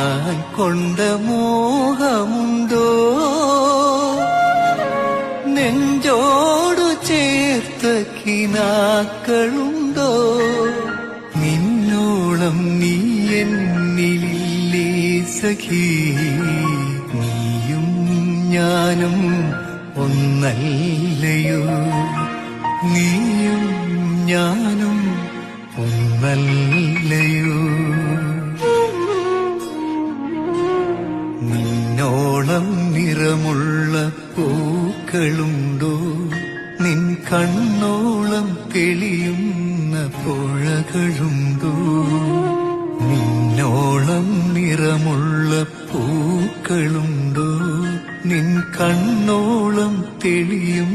ഞാൻ കൊണ്ട മോഹമുണ്ടോ നെഞ്ചോടു ചേർത്ത കിനാക്കളുണ്ടോ നിന്നോളം നീ എന്നിലില്ലേ സഖി നീയും ഞാനും ഒന്നല്ലയോ നീയും ഞാനും ഒന്നല്ലയോ നിന്നോളം നിറമുള്ള പൂക്കളുണ്ടോ നിൻ കണ്ണോളം തെളിയുന്ന പുഴകളുണ്ടോ നിന്നോളം നിറമുള്ള പൂക്കളുണ്ടോ നിൻ കണ്ണോളം തെളിയും